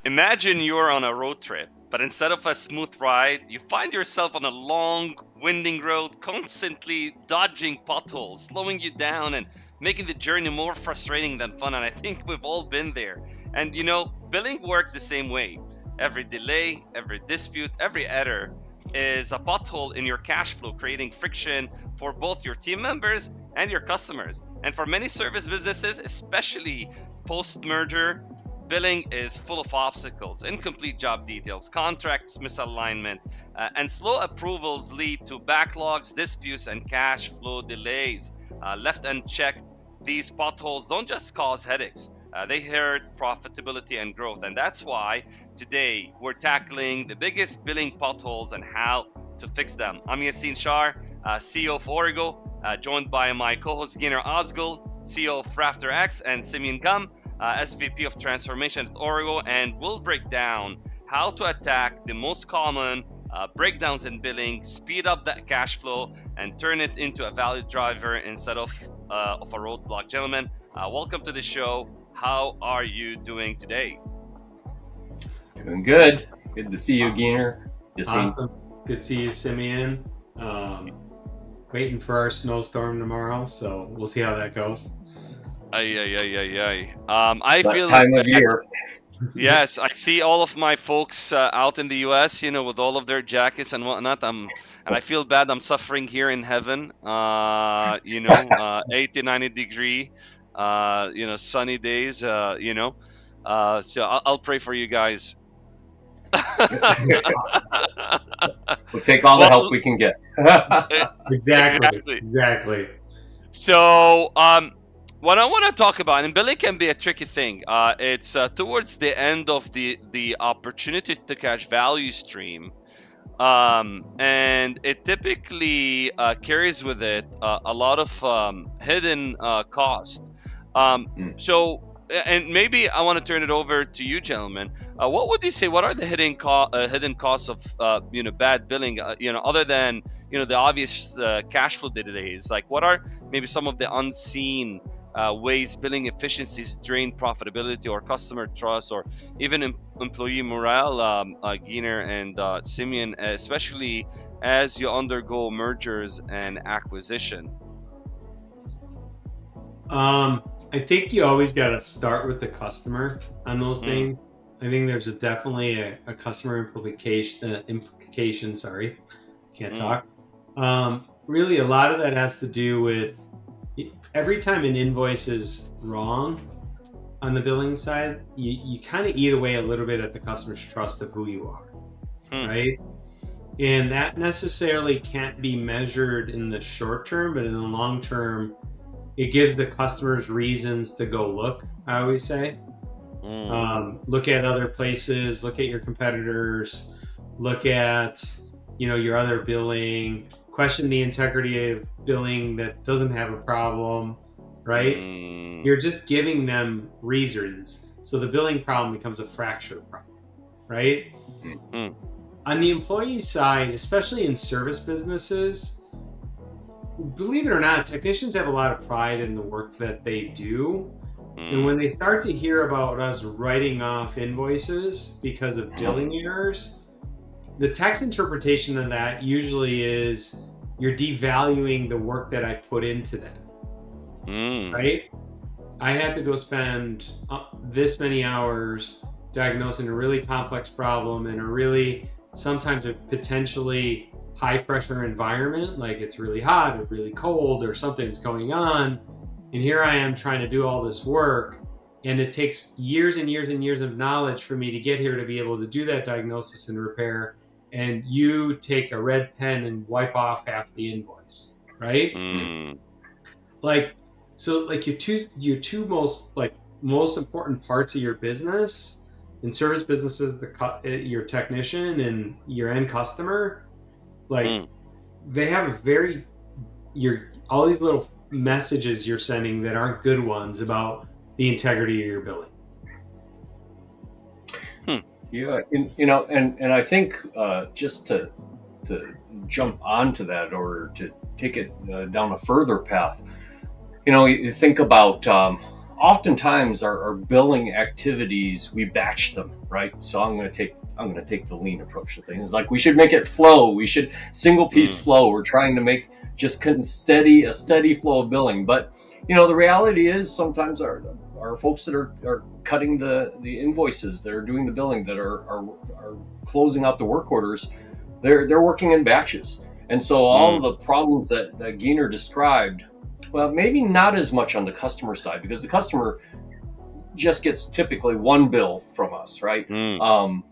Imagine you're on a road trip, but instead of a smooth ride, you find yourself on a long, winding road, constantly dodging potholes, slowing you down and making the journey more frustrating than fun. And I think we've all been there. And billing works the same way. Every delay, every dispute, every error is a pothole in your cash flow, creating friction for both your team members and your customers. And for many service businesses, especially post merger, billing is full of obstacles, incomplete job details, contracts misalignment, and slow approvals lead to backlogs, disputes, and cash flow delays. Left unchecked, these potholes don't just cause headaches. They hurt profitability and growth. And that's why today we're tackling the biggest billing potholes and how to fix them. I'm Yassin Shaar, CEO of Origo, joined by my co host Gyner Ozgul, CEO of RafterX, and Symeon Gum, SVP of Transformation at Origo, and we'll break down how to attack the most common breakdowns in billing, speed up that cash flow, and turn it into a value driver instead of a roadblock. Gentlemen, welcome to the show. How are you doing today? Doing good. Good to see you, Gyner. Awesome. Good to see you, Symeon. Waiting for our snowstorm tomorrow, so we'll see how that goes. I That feel time of year. yes, I see all of my folks out in the U.S. With all of their jackets and whatnot. And I feel bad. I'm suffering here in heaven. 80, 90 degree, sunny days. So I'll pray for you guys. We'll take all the Well, help we can get. exactly. Exactly. So, what I want to talk about, and billing can be a tricky thing. It's towards the end of the opportunity to catch value stream, and it typically carries with it a lot of hidden cost. And maybe I want to turn it over to you, gentlemen. What would you say? What are the hidden costs of bad billing? Other than the obvious cash flow delays, like what are maybe some of the unseen ways billing efficiencies drain profitability or customer trust or even employee morale, Gyner and Symeon, especially as you undergo mergers and acquisition? I think you always got to start with the customer on those Mm, things. I think there's definitely a customer implication. Sorry, can't mm, talk. Really, a lot of that has to do with every time an invoice is wrong on the billing side, you kind of eat away a little bit at the customer's trust of who you are, hmm, right? And that necessarily can't be measured in the short term, but in the long term, it gives the customers reasons to go look. I always say, mm, look at other places, look at your competitors, look at your other billing, question the integrity of billing that doesn't have a problem, right? mm, You're just giving them reasons, so the billing problem becomes a fractured problem, right? mm, On the employee side, especially in service businesses, believe it or not, technicians have a lot of pride in the work that they do. And when mm, they start to hear about us writing off invoices because of billing errors, the tech's interpretation of that usually is you're devaluing the work that I put into them, mm, right? I had to go spend this many hours diagnosing a really complex problem in a really, sometimes a potentially high pressure environment, like it's really hot or really cold or something's going on. And here I am trying to do all this work. And it takes years and years and years of knowledge for me to get here to be able to do that diagnosis and repair. And you take a red pen and wipe off half the invoice, right? mm. Like, so like your two most important parts of your business in service businesses, your technician and your end customer, like Mm. they have a very your all these little messages you're sending that aren't good ones about the integrity of your billing. Hmm. Yeah, and I think just to jump onto that or to take it down a further path, you think about oftentimes our billing activities, we batch them, right? So I'm going to take the lean approach to things. Like we should make it flow. We should single piece flow. We're trying to make just a steady flow of billing. But the reality is sometimes our folks that are cutting the invoices, that are doing the billing, that are closing out the work orders, they're working in batches. And so all of the problems that Gyner described, well, maybe not as much on the customer side, because the customer just gets typically one bill from us, right? And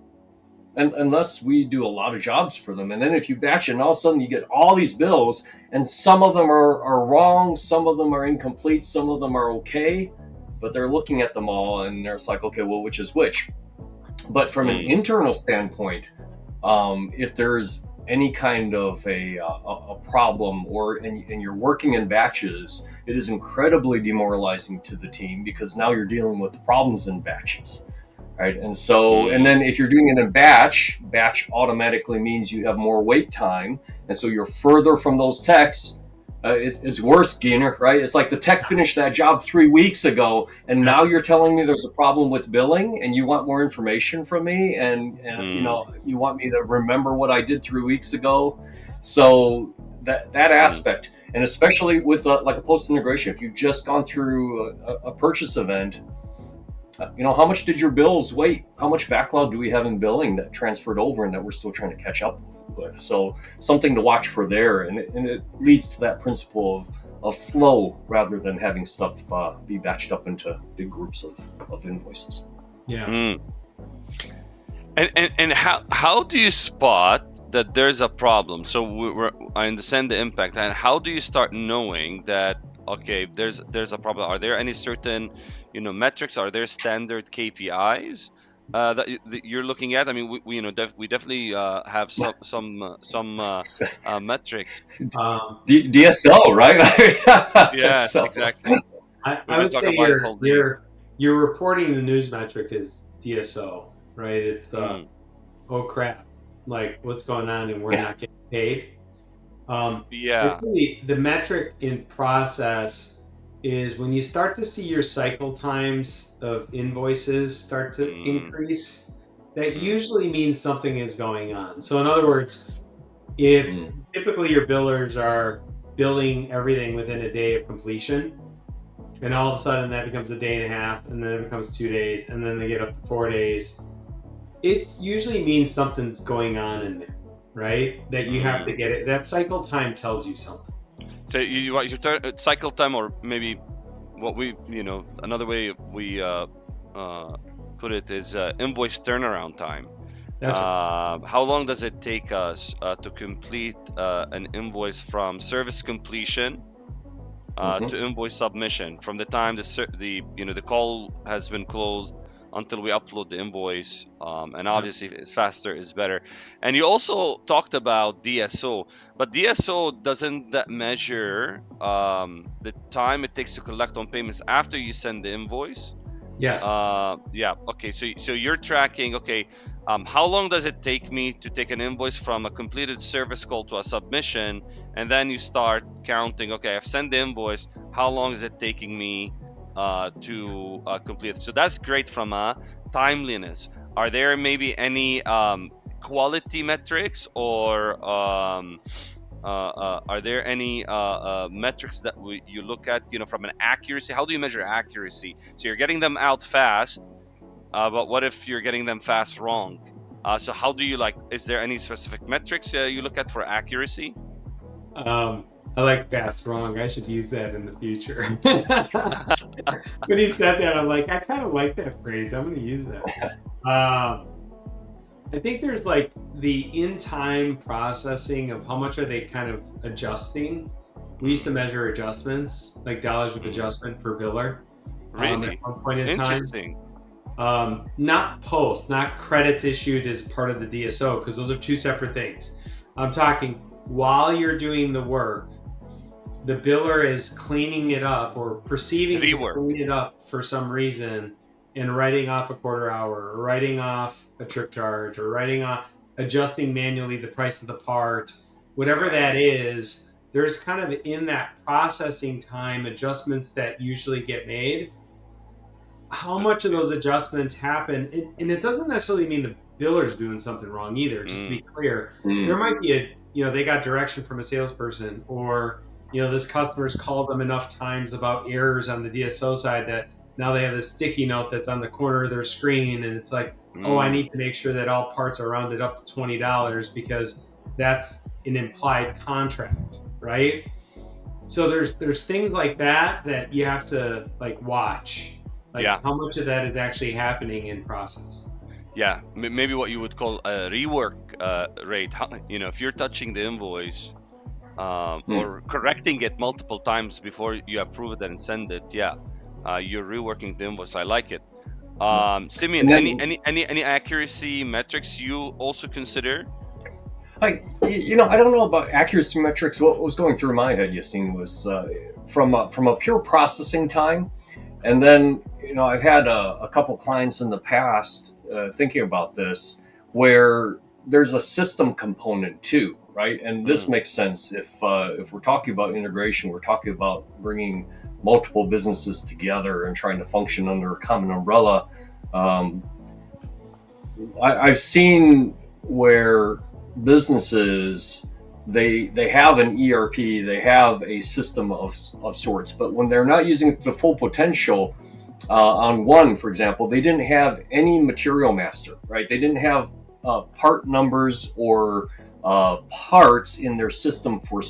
unless we do a lot of jobs for them. And then if you batch it, and all of a sudden you get all these bills, and some of them are wrong, some of them are incomplete, some of them are okay, but they're looking at them all and they're like, okay, well, which is which? But from an internal standpoint, if there's any kind of a problem, and you're working in batches, it is incredibly demoralizing to the team, because now you're dealing with the problems in batches, right? And so, and then if you're doing it in batch automatically means you have more wait time, and so you're further from those techs. It's worse, Gyner, right? It's like the tech finished that job 3 weeks ago, and now you're telling me there's a problem with billing, and you want more information from me, and you want me to remember what I did 3 weeks ago. So that aspect, and especially with like a post integration, if you've just gone through a purchase event, how much did your bills wait? How much backlog do we have in billing that transferred over and that we're still trying to catch up with? So something to watch for there, and it leads to that principle of flow rather than having stuff be batched up into big groups of invoices. Yeah. And how do you spot that there's a problem? So I understand the impact, and how do you start knowing that, okay, there's a problem? Are there any certain metrics? Are there standard KPIs that you're looking at? I mean, we definitely have some metrics. DSO, right? Yeah, So, exactly. I would say your reporting the news metric is DSO, right? It's the oh crap, like what's going on and we're not getting paid. Really, the metric in process is when you start to see your cycle times of invoices start to increase, that usually means something is going on. So in other words, if typically your billers are billing everything within a day of completion, and all of a sudden that becomes a day and a half, and then it becomes 2 days, and then they get up to 4 days, it usually means something's going on in there, right? That you have to get it. That cycle time tells you something. So your cycle time, or maybe what we, another way we put it is invoice turnaround time. That's right. How long does it take us to complete an invoice from service completion to invoice submission, from the time the call has been closed until we upload the invoice, and obviously it's faster is better. And you also talked about DSO, but DSO doesn't that measure the time it takes to collect on payments after you send the invoice? Yes. Yeah. Okay. So you're tracking. Okay. How long does it take me to take an invoice from a completed service call to a submission, and then you start counting. Okay, I've sent the invoice. How long is it taking me to complete it? So that's great from a timeliness. Are there maybe any quality metrics, or are there any metrics that you look at, from an accuracy? How do you measure accuracy? So you're getting them out fast, but what if you're getting them fast wrong? So how do you is there any specific metrics you look at for accuracy? I like fast wrong. I should use that in the future. When he said that, I'm like, I kind of like that phrase. I'm going to use that. I think there's the in-time processing of how much are they kind of adjusting. We used to measure adjustments, like dollars of adjustment per biller. Really? At one point in time. Interesting. Not credits issued as part of the DSO, because those are two separate things. I'm talking while you're doing the work, the biller is cleaning it up or perceiving to clean it up for some reason, and writing off a quarter hour, or writing off a trip charge, or adjusting manually the price of the part, whatever that is. There's kind of in that processing time adjustments that usually get made. how much of those adjustments happen, and it doesn't necessarily mean the biller's doing something wrong either. Just to be clear, there might be they got direction from a salesperson, or this customer's called them enough times about errors on the DSO side that now they have this sticky note that's on the corner of their screen, and it's like, oh, I need to make sure that all parts are rounded up to $20 because that's an implied contract, right? So there's things like that you have to like watch. Like how much of that is actually happening in process? Yeah, maybe what you would call a rework rate. If you're touching the invoice or correcting it multiple times before you approve it and send it, you're reworking the invoice. I like it. Symeon, any accuracy metrics you also consider? I don't know about accuracy metrics. What was going through my head, Yassin, was from a pure processing time. And then, I've had a couple clients in the past thinking about this where there's a system component too, right? And this makes sense if we're talking about integration, we're talking about bringing multiple businesses together and trying to function under a common umbrella. I've seen where businesses they have an ERP, they have a system of sorts, but when they're not using it to the full potential, on one, for example, they didn't have any material master, right? They didn't have part numbers or parts in their system for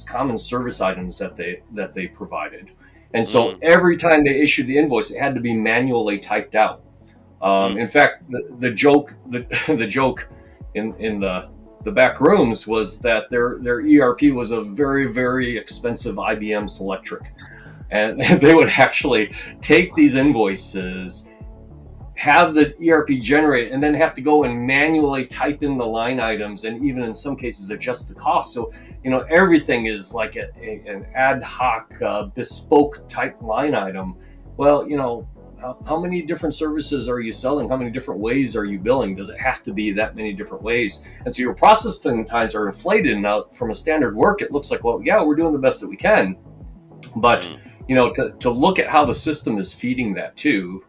common service items that they provided, and so every time they issued the invoice, it had to be manually typed out. In fact, the joke in the back rooms was that their ERP was a very, very expensive IBM Selectric. And they would actually take these invoices, have the ERP generate, and then have to go and manually type in the line items, and even in some cases adjust the cost. So, everything is like an ad hoc, bespoke type line item. Well, how many different services are you selling? How many different ways are you billing? Does it have to be that many different ways? And so your processing times are inflated. Now, from a standard work, it looks like, well, yeah, we're doing the best that we can. But, to look at how the system is feeding that too,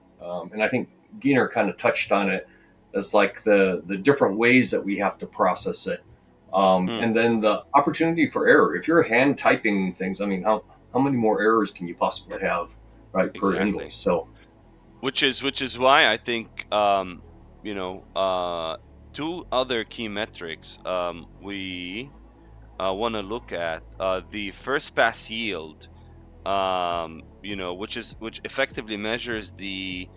and I think Gyner kind of touched on it, as like the different ways that we have to process it. And then the opportunity for error. If you're hand typing things, I mean, how many more errors can you possibly have, right, per invoice? So, which is why I think two other key metrics we want to look at: the first pass yield, which effectively measures the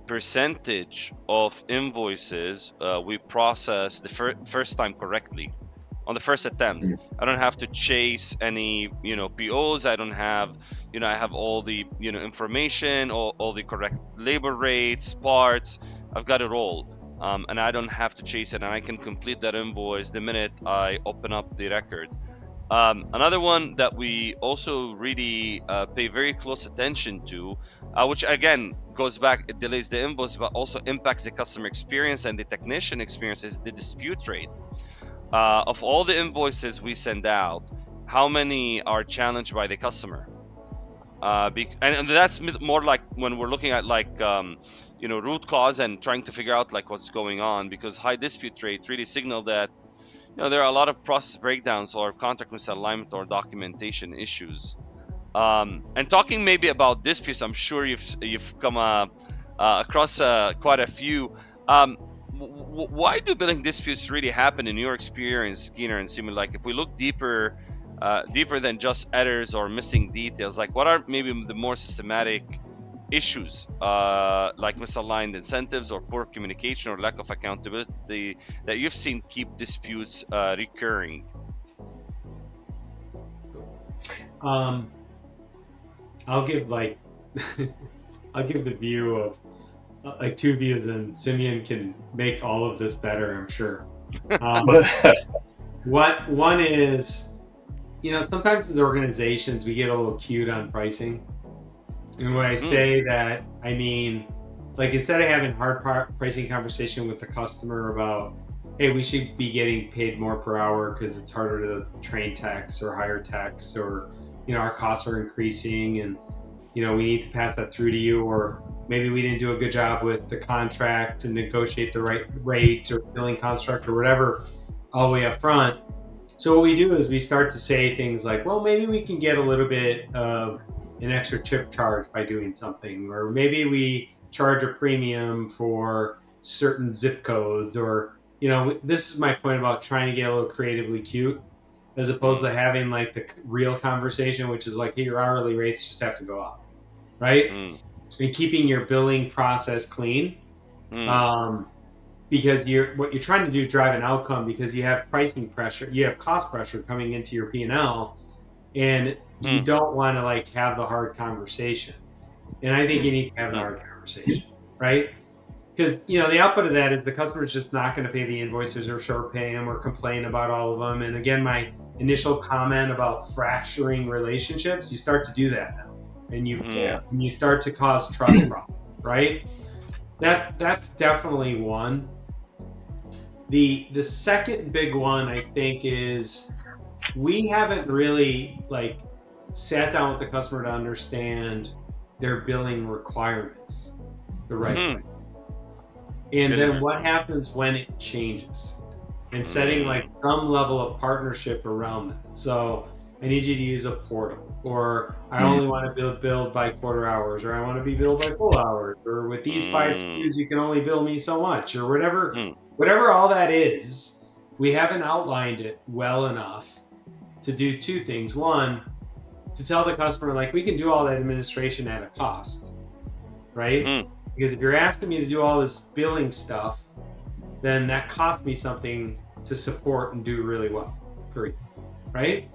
percentage of invoices we process the first time correctly on the first attempt. I don't have to chase any POs. I don't have I have all the information, all the correct labor rates, parts. I've got it all, and I don't have to chase it, and I can complete that invoice the minute I open up the record. Another one that we also really pay very close attention to, which again goes back, it delays the invoice but also impacts the customer experience and the technician experience, is the dispute rate. Of all the invoices we send out, how many are challenged by the customer? And that's more like when we're looking at root cause and trying to figure out like what's going on, because high dispute rate really signal that there are a lot of process breakdowns or contract misalignment or documentation issues. And talking maybe about disputes, I'm sure you've come across quite a few. Why do billing disputes really happen in your experience, Gyner and Symeon? Like, if we look deeper than just errors or missing details, like what are maybe the more systematic issues, like misaligned incentives or poor communication or lack of accountability that you've seen keep disputes recurring? I'll give the view of two views, and Symeon can make all of this better, I'm sure. One is, sometimes as organizations we get a little cute on pricing, and when I say that, I mean, like, instead of having hard pricing conversation with the customer about, hey, we should be getting paid more per hour because it's harder to train techs or hire techs, or our costs are increasing and we need to pass that through to you, or maybe we didn't do a good job with the contract to negotiate the right rate or billing construct or whatever all the way up front. So what we do is we start to say things like, well, maybe we can get a little bit of an extra tip charge by doing something, or maybe we charge a premium for certain zip codes, or, this is my point about trying to get a little creatively cute, as opposed to having like the real conversation, which is like, hey, your hourly rates just have to go up, right? And keeping your billing process clean. Because what you're trying to do is drive an outcome, because you have pricing pressure, you have cost pressure coming into your P&L, and you don't want to like have the hard conversation. And I think you need to have the hard conversation, right? Because the output of that is the customer's just not going to pay the invoices or short pay them or complain about all of them. And again, my initial comment about fracturing relationships, you start to do that now, and you start to cause trust problems, right? That's definitely one. The second big one, I think, is we haven't really like sat down with the customer to understand their billing requirements the right way. And then what happens when it changes, and setting like some level of partnership around that. So I need you to use a portal, or I only want to build by quarter hours, or I want to be billed by full hours, or with these 5 SKUs you can only bill me so much, or whatever all that is. We haven't outlined it well enough to do two things. One, to tell the customer like, we can do all that administration at a cost, right? Because if you're asking me to do all this billing stuff, then that costs me something to support and do really well for you, right?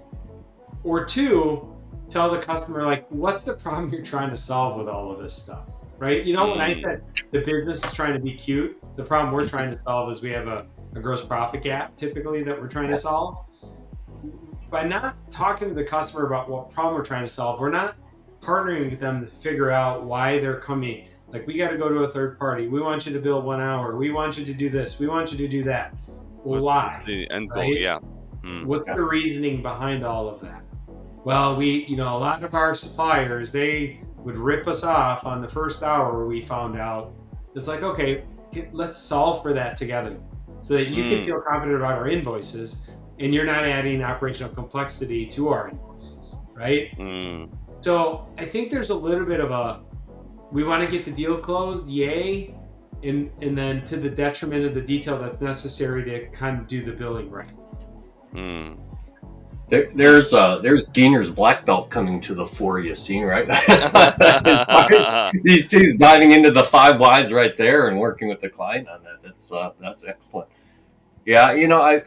Or two, tell the customer like, what's the problem you're trying to solve with all of this stuff, right? When I said the business is trying to be cute, the problem we're trying to solve is we have a gross profit gap typically that we're trying to solve. By not talking to the customer about what problem we're trying to solve, we're not partnering with them to figure out why they're coming. Like, we got to go to a third party. We want you to bill 1 hour. We want you to do this. We want you to do that. Well, why? What's the end goal? Right? Yeah. What's the reasoning behind all of that? Well, a lot of our suppliers, they would rip us off on the first hour. We found out it's like, okay, let's solve for that together, so that you can feel confident about our invoices, and you're not adding operational complexity to our invoices, right? So I think there's a little bit of we want to get the deal closed, yay, and then to the detriment of the detail that's necessary to kind of do the billing right. There's Gyner's black belt coming to the fore, Yassin, right? As far as these dudes diving into the 5 whys right there and working with the client on that, that's excellent. Yeah, I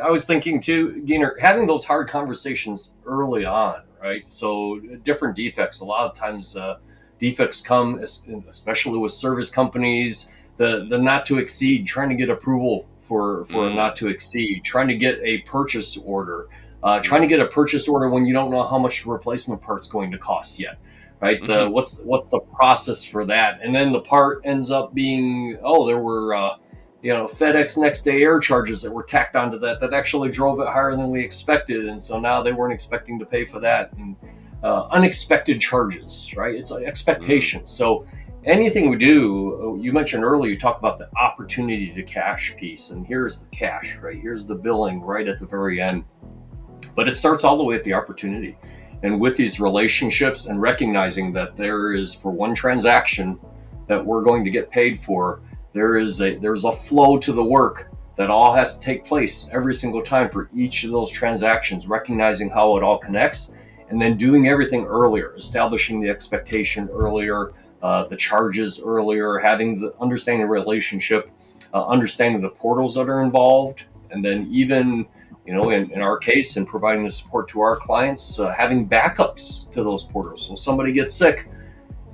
was thinking too, Gyner, having those hard conversations early on, right? So different defects, a lot of times defects come, especially with service companies, the not to exceed, trying to get approval for a not to exceed, trying to get a purchase order, when you don't know how much the replacement part's going to cost yet, right? What's the process for that? And then the part ends up being, there were FedEx next day air charges that were tacked onto that actually drove it higher than we expected, and so now they weren't expecting to pay for that, and unexpected charges, right? It's an expectation. So anything we do, you mentioned earlier, you talk about the opportunity to cash piece, and here's the cash, right? Here's the billing right at the very end. But it starts all the way at the opportunity. And with these relationships, and recognizing that there is, for one transaction that we're going to get paid for, there's a flow to the work that all has to take place every single time for each of those transactions, recognizing how it all connects, and then doing everything earlier, establishing the expectation earlier, the charges earlier, understanding the relationship, understanding the portals that are involved, and then even, in our case, in providing the support to our clients, having backups to those portals. So somebody gets sick,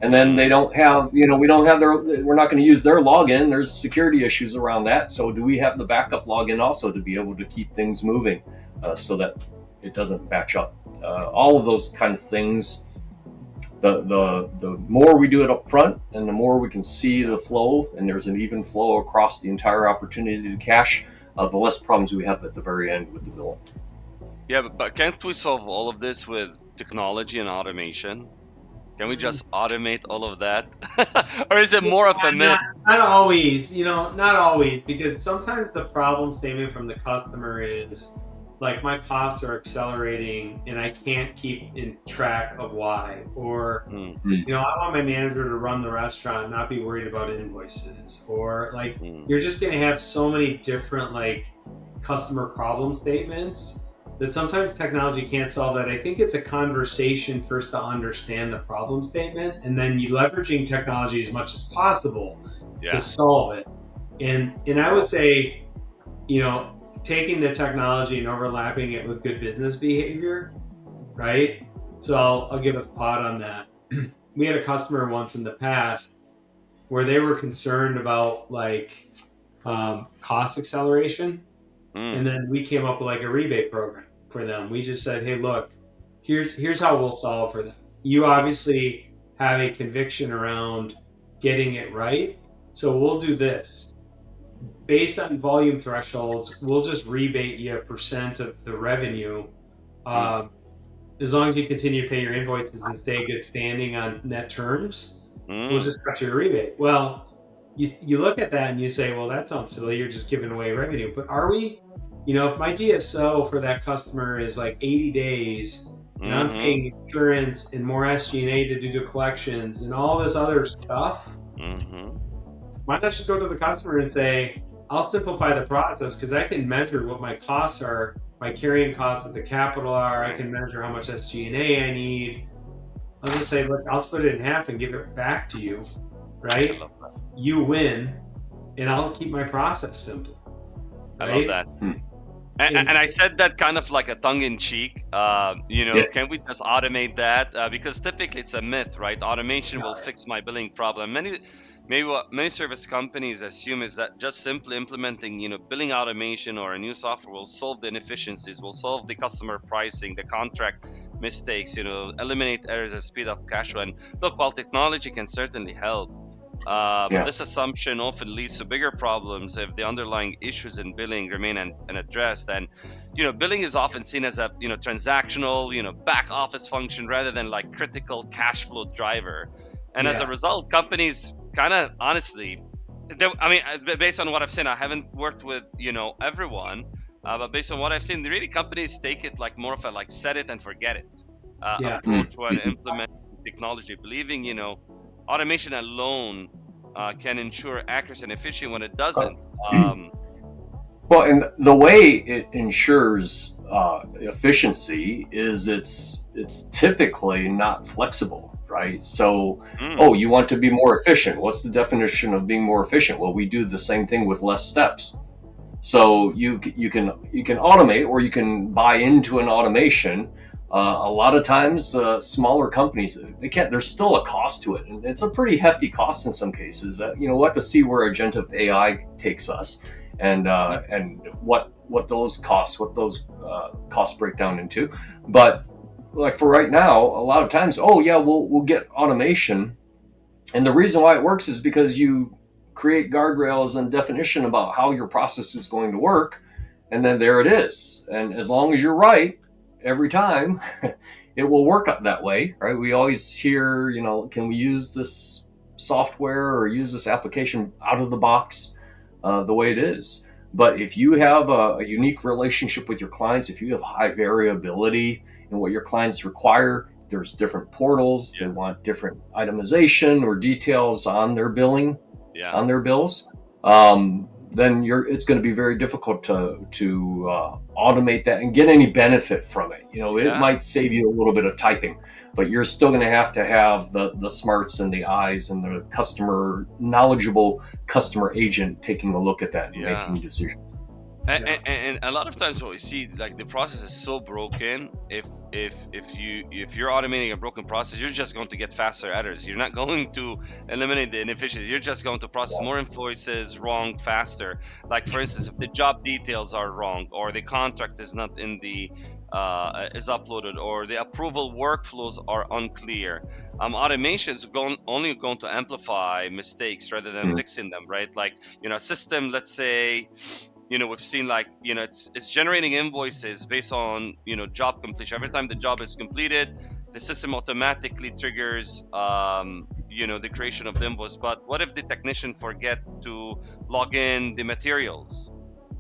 and then they don't have, we're not going to use their login. There's security issues around that. So do we have the backup login also to be able to keep things moving so that it doesn't batch up? All of those kind of things. The more we do it up front, and the more we can see the flow, and there's an even flow across the entire opportunity to cash, the less problems we have at the very end with the billing. Yeah, but can't we solve all of this with technology and automation? Can we just automate all of that? Or is it more of a myth? Not always, not always, because sometimes the problem statement from the customer is like my costs are accelerating and I can't keep in track of why, or I want my manager to run the restaurant, not be worried about invoices, or like you're just gonna have so many different like customer problem statements that sometimes technology can't solve that. I think it's a conversation first to understand the problem statement, and then you leveraging technology as much as possible to solve it. And I would say, taking the technology and overlapping it with good business behavior, right? So I'll give a thought on that. We had a customer once in the past where they were concerned about like cost acceleration. And then we came up with like a rebate program for them. We just said, hey, look, here's how we'll solve for them. You obviously have a conviction around getting it right. So we'll do this. Based on volume thresholds, we'll just rebate you a % of the revenue. As long as you continue to pay your invoices and stay good standing on net terms, we'll just cut you a rebate. Well, you look at that and you say, well, that sounds silly. You're just giving away revenue. But are we? If my DSO for that customer is like 80 days, and I'm paying insurance and more SG&A to do the collections and all this other stuff, why not just go to the customer and say, I'll simplify the process because I can measure what my costs are, my carrying costs of the capital are. I can measure how much SG&A I need. I'll just say, look, I'll split it in half and give it back to you, right? You win, and I'll keep my process simple. Right? I love that. And I said that kind of like a tongue-in-cheek, can we just automate that? Because typically it's a myth, right? Automation will fix my billing problem. What many service companies assume is that just simply implementing, billing automation or a new software will solve the inefficiencies, will solve the customer pricing, the contract mistakes, eliminate errors and speed up cash flow. And look, while technology can certainly help, this assumption often leads to bigger problems if the underlying issues in billing remain unaddressed. And billing is often seen as a transactional, back office function rather than like critical cash flow driver. And as a result, companies kind of honestly, based on what I've seen, I haven't worked with everyone, but based on what I've seen, really companies take it like more of a like set it and forget it approach when implementing technology, believing automation alone can ensure accuracy and efficiency when it doesn't. Well, and the way it ensures efficiency is it's typically not flexible, right? So, you want to be more efficient. What's the definition of being more efficient? Well, we do the same thing with less steps. So you can automate, or you can buy into an automation. A lot of times, smaller companies, there's still a cost to it, and it's a pretty hefty cost in some cases. We'll have to see where agentic AI takes us, and what those costs break down into. But like for right now, a lot of times, we'll get automation, and the reason why it works is because you create guardrails and definition about how your process is going to work, and then there it is. And as long as you're right every time, it will work up that way, right? We always hear, can we use this software or use this application out of the box the way it is? But if you have a unique relationship with your clients, if you have high variability in what your clients require, there's different portals, they want different itemization or details on their billing, on their bills, then it's going to be very difficult to automate that and get any benefit from it. It might save you a little bit of typing, but you're still going to have the smarts and the eyes and the knowledgeable customer agent taking a look at that and making decisions. And a lot of times what we see, like the process is so broken. If you're automating a broken process, you're just going to get faster errors. You're not going to eliminate the inefficiencies. You're just going to process more invoices wrong faster. Like for instance, if the job details are wrong, or the contract is not in the is uploaded, or the approval workflows are unclear, automation is only going to amplify mistakes rather than fixing them, right? Like a system, let's say, we've seen like, it's generating invoices based on, job completion. Every time the job is completed, the system automatically triggers the creation of the invoice. But what if the technician forget to log in the materials,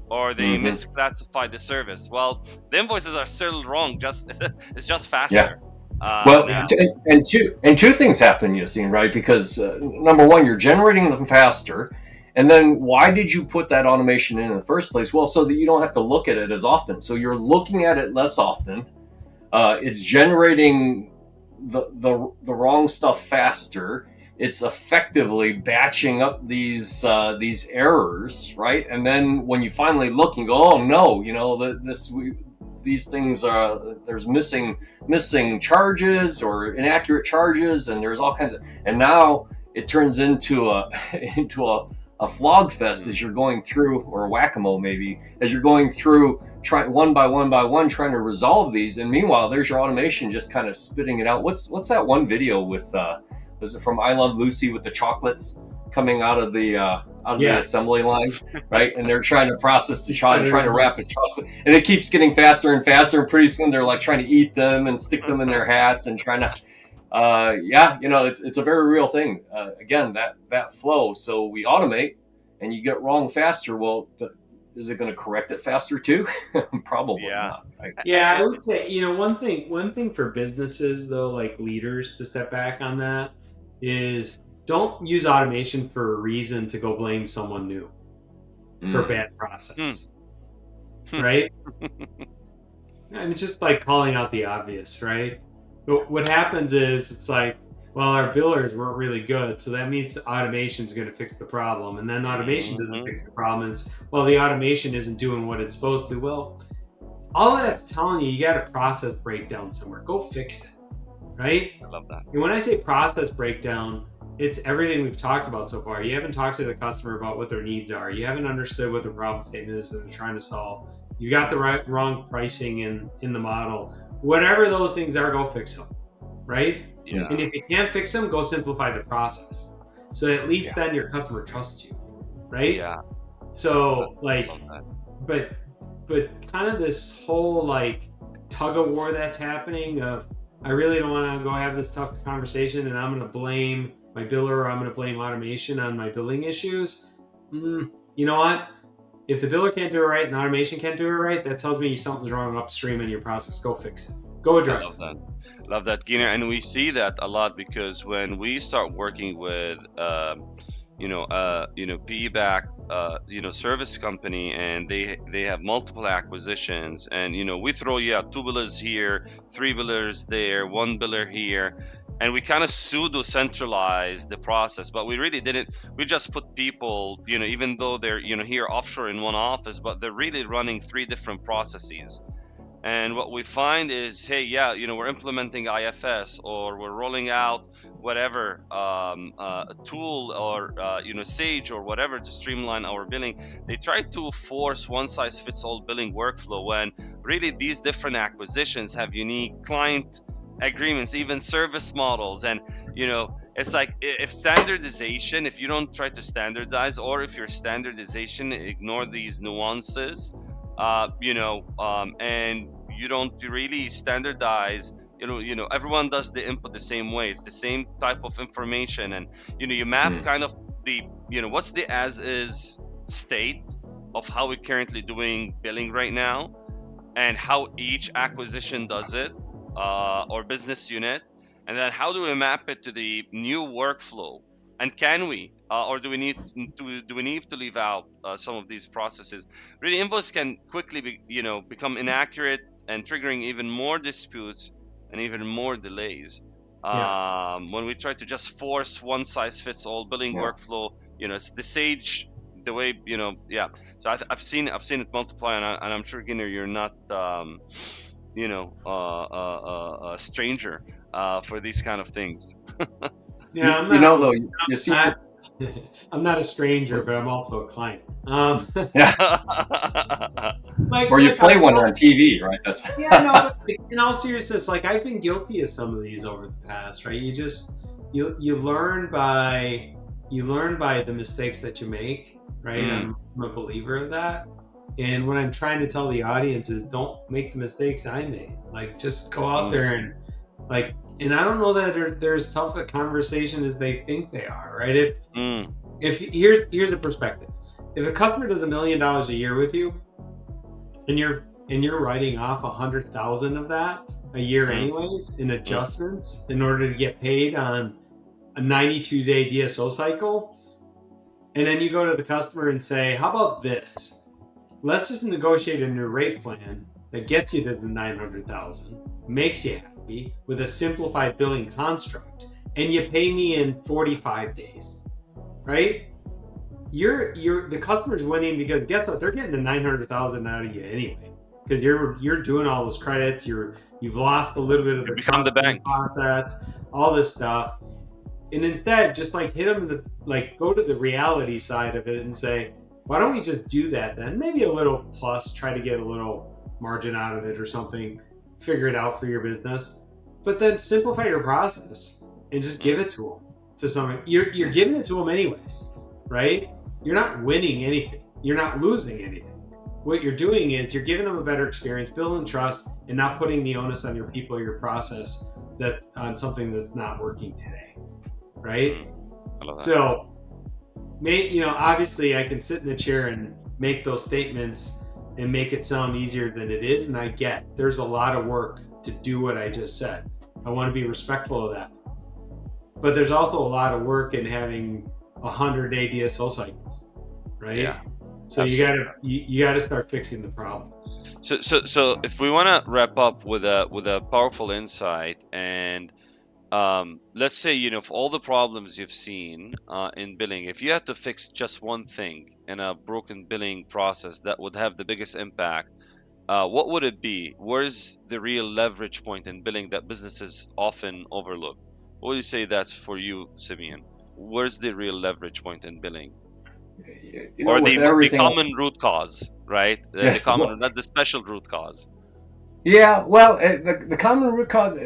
or they Mm-hmm. misclassify the service? Well, the invoices are still wrong, just it's just Yeah. faster Well, now. and two things happen, Yassin, right? Because number one, you're generating them faster, and then why did you put that automation in the first place? Well, so that you don't have to look at it as often. So you're looking at it less often. It's generating the wrong stuff faster. It's effectively batching up these errors, right? And then when you finally look, you go, oh no, these things are, there's missing charges or inaccurate charges, and there's all kinds of, and now it turns into a into a flog fest as you're going through, or a whack-a-mole maybe, as you're going through, one by one trying to resolve these. And meanwhile there's your automation just kind of spitting it out. What's that one video with was it from I Love Lucy, with the chocolates coming out of the the assembly line, right? And they're trying to process the chocolate, trying to wrap the chocolate, and it keeps getting faster and faster, and pretty soon they're like trying to eat them and stick them in their hats and trying to it's a very real thing. Again, that flow. So we automate, and you get wrong faster. Well, is it going to correct it faster too? Probably not. Right? Yeah, I would say, one thing for businesses though, like leaders, to step back on that, is don't use automation for a reason to go blame someone new for bad process, right? I mean, just like calling out the obvious, right? But what happens is, it's like, well, our billers weren't really good, so that means automation is going to fix the problem. And then automation doesn't fix the problem. It's, well, the automation isn't doing what it's supposed to. Well, all of that's telling you got a process breakdown somewhere. Go fix it, right? I love that. And when I say process breakdown, it's everything we've talked about so far. You haven't talked to the customer about what their needs are. You haven't understood what the problem statement is that they're trying to solve. You got the wrong pricing in the model. Whatever those things are, go fix them, right? Yeah. And if you can't fix them, go simplify the process. So at least then your customer trusts you, right? Yeah. So but kind of this whole like tug of war that's happening of, I really don't want to go have this tough conversation and I'm going to blame my biller, or I'm going to blame automation on my billing issues. You know what? If the biller can't do it right and automation can't do it right, that tells me something's wrong upstream in your process. Go fix it. Go address it. Love that, Gyner. And we see that a lot, because when we start working with PE-backed service company, and they have multiple acquisitions, and we throw 2 billers here, 3 billers there, 1 biller here, and we kind of pseudo centralize the process, but we really didn't. We just put people, even though they're here offshore in one office, but they're really running 3 different processes. And what we find is, hey, we're implementing IFS, or we're rolling out whatever a tool, or Sage or whatever, to streamline our billing. They try to force one-size-fits-all billing workflow, when really these different acquisitions have unique client agreements, even service models. And it's like, if you don't try to standardize, or if your standardization ignore these nuances, and you don't really standardize, everyone does the input the same way. It's the same type of information, and you map kind of the what's the as is state of how we're currently doing billing right now, and how each acquisition does it, or business unit, and then how do we map it to the new workflow? And can we, or do we need to leave out some of these processes? Really, invoice can quickly become inaccurate, and triggering even more disputes and even more delays. When we try to just force one size fits all billing workflow, it's the Sage, the way So I've seen it multiply, and I'm sure, Gyner, you're not a stranger for these kind of things. Yeah, I'm not a stranger, but I'm also a client. Or you play one on TV, right? That's but in all seriousness, like, I've been guilty of some of these over the past, right? You learn by the mistakes that you make, right? I'm a believer of that. And what I'm trying to tell the audience is, don't make the mistakes I made. Like, just go out there and Like, and I don't know that they're as tough a conversation as they think they are, right? If here's a perspective. If a customer does $1 million a year with you, and you're writing off 100,000 of that a year anyways in adjustments in order to get paid on a 92-day DSO cycle, and then you go to the customer and say, how about this? Let's just negotiate a new rate plan that gets you to the 900,000, makes you happy with a simplified billing construct, and you pay me in 45 days, right? The customer's winning because guess what? They're getting the 900,000 out of you anyway, because you're doing all those credits. You've lost a little bit of the become the bank process, all this stuff, and instead just like hit them go to the reality side of it and say, why don't we just do that then? Maybe a little plus, try to get a little margin out of it or something, figure it out for your business, but then simplify your process and just give it to them. To someone, you're giving it to them anyways, right? You're not winning anything. You're not losing anything. What you're doing is you're giving them a better experience, building trust, and not putting the onus on your people or your process that's on something that's not working today, right? I love that. So, obviously I can sit in the chair and make those statements and make it sound easier than it is, and I get there's a lot of work to do what I just said. I want to be respectful of that. But there's also a lot of work in having 100-day DSO cycles, right? Yeah. So Absolutely. you gotta start fixing the problem. So if we want to wrap up with a powerful insight, and let's say, for all the problems you've seen in billing, if you had to fix just one thing in a broken billing process that would have the biggest impact, what would it be? Where's the real leverage point in billing that businesses often overlook? What would you say that's for you, Symeon? Where's the real leverage point in billing? Or With the everything. common root cause, right? The common, not the special root cause. Yeah, well, the common root cause,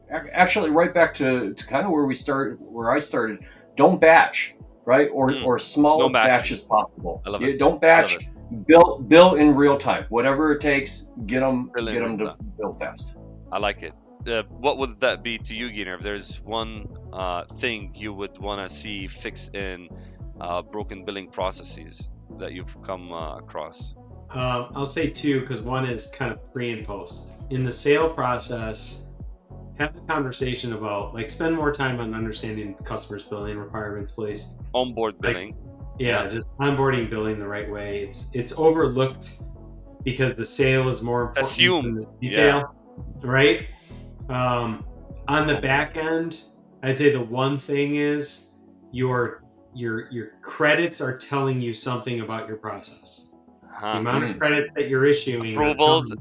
actually, right back to kind of where I started. Don't batch, right? Or small No as batch batching. as possible. I love it. Don't I love batch. it. Bill in real time. Whatever it takes, get them Bill in real to time. bill fast. I like it. What would that be to you, Gyner? If there's one thing you would want to see fixed in broken billing processes that you've come across? I'll say two, because one is kind of pre and post. In the sale process, have the conversation about, spend more time on understanding the customer's billing requirements, please. Onboard billing. Just onboarding billing the right way. It's overlooked because the sale is more important Assumed. than the detail, right? On the back end, I'd say the one thing is your credits are telling you something about your process. The amount of credits that you're issuing. Approvals,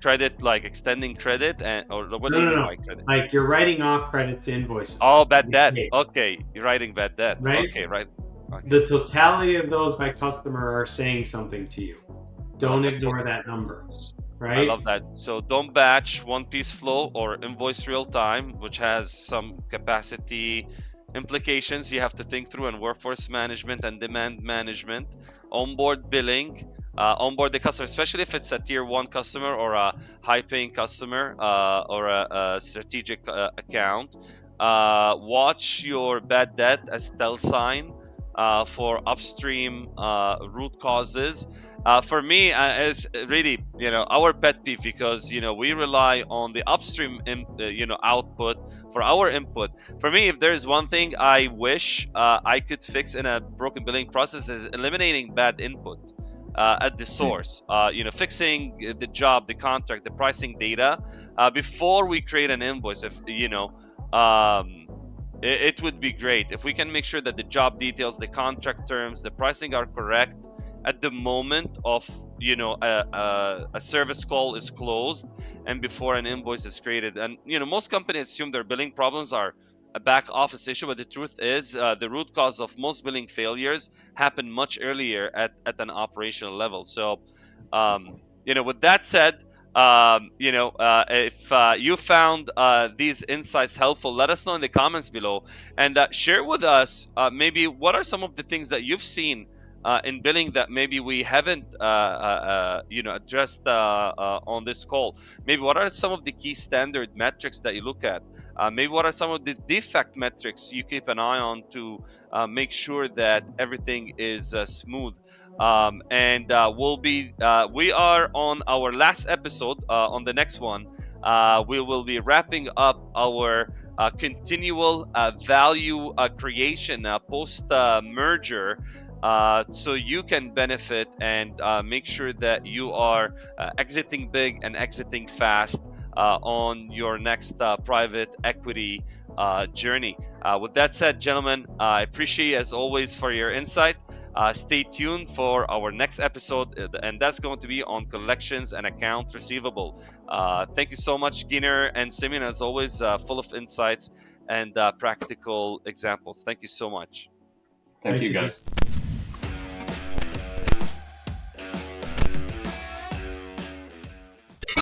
credit, like extending credit, or what do you mean by credit? Like you're writing off credits to invoices. Oh, bad debt. Okay, you're writing bad debt. Right? Okay, right. Okay. The totality of those by customer are saying something to you. Don't ignore that number. Right? I love that. So don't batch one piece flow or invoice real time, which has some capacity implications you have to think through, and workforce management and demand management. Onboard billing, onboard the customer, especially if it's a tier 1 customer or a high paying customer or a strategic account. Watch your bad debt as tell sign for upstream root causes. For me, it's really our pet peeve, because we rely on the upstream output for our input. For me, if there's one thing I wish I could fix in a broken billing process, is eliminating bad input at the source. Fixing the job, the contract, the pricing data before we create an invoice. If it would be great if we can make sure that the job details, the contract terms, the pricing are correct at the moment of a service call is closed and before an invoice is created. And most companies assume their billing problems are a back office issue, but the truth is the root cause of most billing failures happen much earlier at an operational level. So with that said, if you found these insights helpful, let us know in the comments below, and share with us maybe what are some of the things that you've seen in billing that maybe we haven't addressed on this call? Maybe what are some of the key standard metrics that you look at? Maybe what are some of the defect metrics you keep an eye on to make sure that everything is smooth? And we are on our last episode. On the next one, we will be wrapping up our continual value creation post merger, so you can benefit and make sure that you are exiting big and exiting fast on your next private equity journey. With that said, gentlemen, I appreciate as always for your insight. Stay tuned for our next episode, and that's going to be on collections and accounts receivable. Thank you so much, Gyner and Symeon, as always, full of insights and practical examples. Thank you so much. Thank Thanks, you, Yassin. guys.